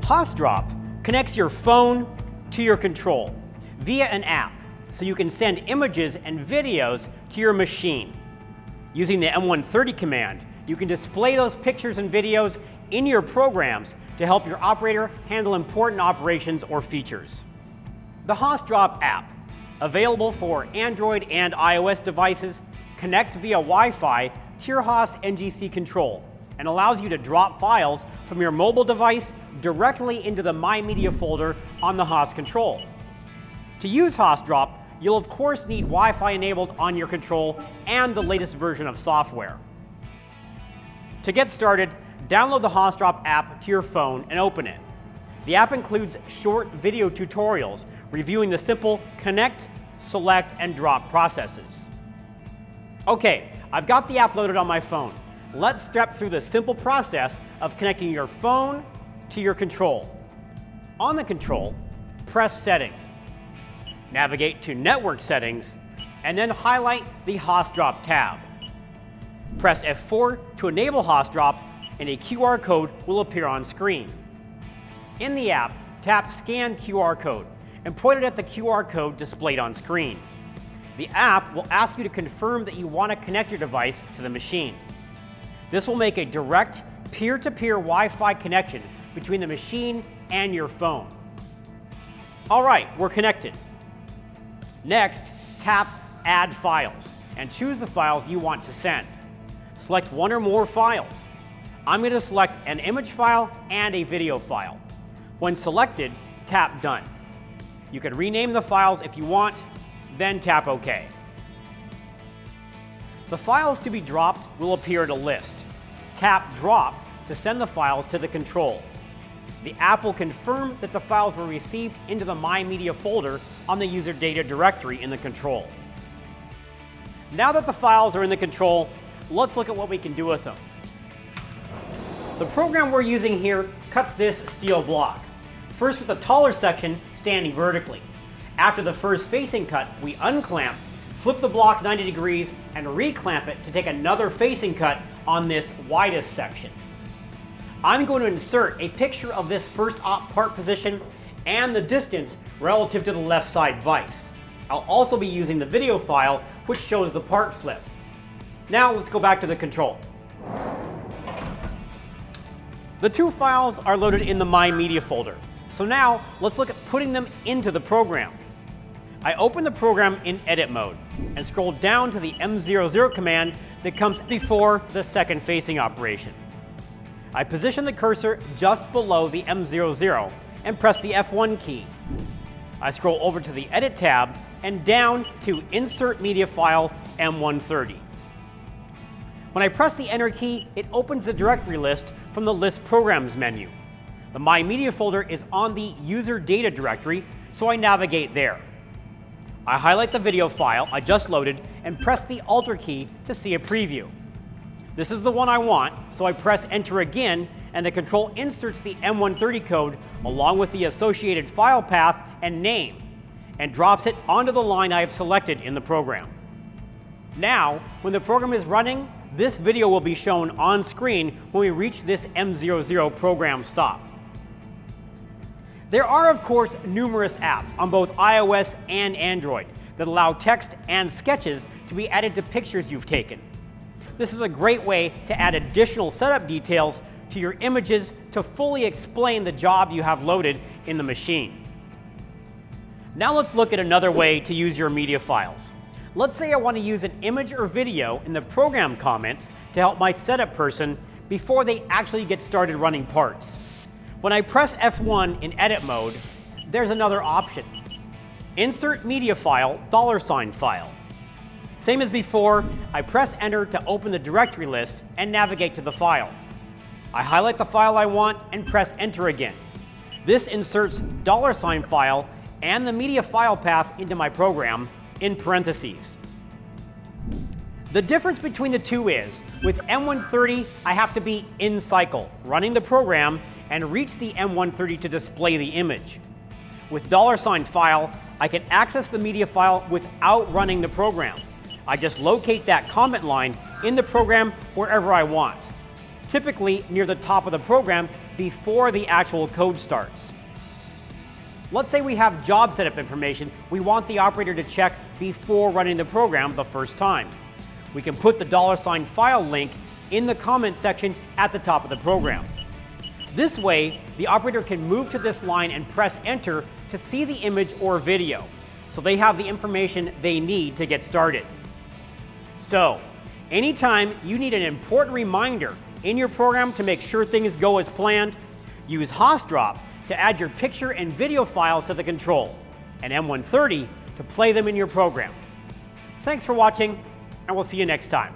HaasDrop connects your phone to your control via an app, so you can send images and videos to your machine. Using the M130 command, you can display those pictures and videos in your programs to help your operator handle important operations or features. The HaasDrop app, available for Android and iOS devices, connects via Wi-Fi to your Haas NGC control and allows you to drop files from your mobile device directly into the My Media folder on the Haas control. To use HaasDrop, you'll of course need Wi-Fi enabled on your control and the latest version of software. To get started, download the HaasDrop app to your phone and open it. The app includes short video tutorials reviewing the simple connect, select, and drop processes. Okay, I've got the app loaded on my phone. Let's step through the simple process of connecting your phone to your control. On the control, press Setting. Navigate to Network Settings, and then highlight the HaasDrop tab. Press F4 to enable HaasDrop, and a QR code will appear on screen. In the app, tap Scan QR Code and point it at the QR code displayed on screen. The app will ask you to confirm that you want to connect your device to the machine. This will make a direct peer-to-peer Wi-Fi connection between the machine and your phone. All right, we're connected. Next, tap Add Files and choose the files you want to send. Select one or more files. I'm going to select an image file and a video file. When selected, tap Done. You can rename the files if you want, then tap OK. The files to be dropped will appear in a list. Tap Drop to send the files to the control. The app will confirm that the files were received into the My Media folder on the user data directory in the control. Now that the files are in the control, let's look at what we can do with them. The program we're using here cuts this steel block, first with the taller section standing vertically. After the first facing cut, we unclamp, flip the block 90 degrees, and reclamp it to take another facing cut on this widest section. I'm going to insert a picture of this first op part position and the distance relative to the left side vise. I'll also be using the video file, which shows the part flip. Now let's go back to the control. The two files are loaded in the My Media folder. So now let's look at putting them into the program. I open the program in edit mode and scroll down to the M00 command that comes before the second facing operation. I position the cursor just below the M00 and press the F1 key. I scroll over to the Edit tab and down to Insert Media File M130. When I press the Enter key, it opens the directory list from the List Programs menu. The My Media folder is on the User Data directory, so I navigate there. I highlight the video file I just loaded and press the Alt key to see a preview. This is the one I want, so I press Enter again, and the control inserts the M130 code along with the associated file path and name, and drops it onto the line I have selected in the program. Now, when the program is running, this video will be shown on screen when we reach this M00 program stop. There are, of course, numerous apps on both iOS and Android that allow text and sketches to be added to pictures you've taken. This is a great way to add additional setup details to your images to fully explain the job you have loaded in the machine. Now let's look at another way to use your media files. Let's say I want to use an image or video in the program comments to help my setup person before they actually get started running parts. When I press F1 in edit mode, there's another option. Insert media file, $ file. Same as before, I press Enter to open the directory list and navigate to the file. I highlight the file I want and press Enter again. This inserts $ file and the media file path into my program in parentheses. The difference between the two is, with M130, I have to be in cycle, running the program, and reach the M130 to display the image. With $ file, I can access the media file without running the program. I just locate that comment line in the program wherever I want. typically near the top of the program before the actual code starts. Let's say we have job setup information we want the operator to check before running the program the first time. We can put the $file link in the comment section at the top of the program. This way, the operator can move to this line and press enter to see the image or video, so they have the information they need to get started. So, anytime you need an important reminder in your program to make sure things go as planned, use HaasDrop to add your picture and video files to the control, and M130 to play them in your program. Thanks for watching, and we'll see you next time.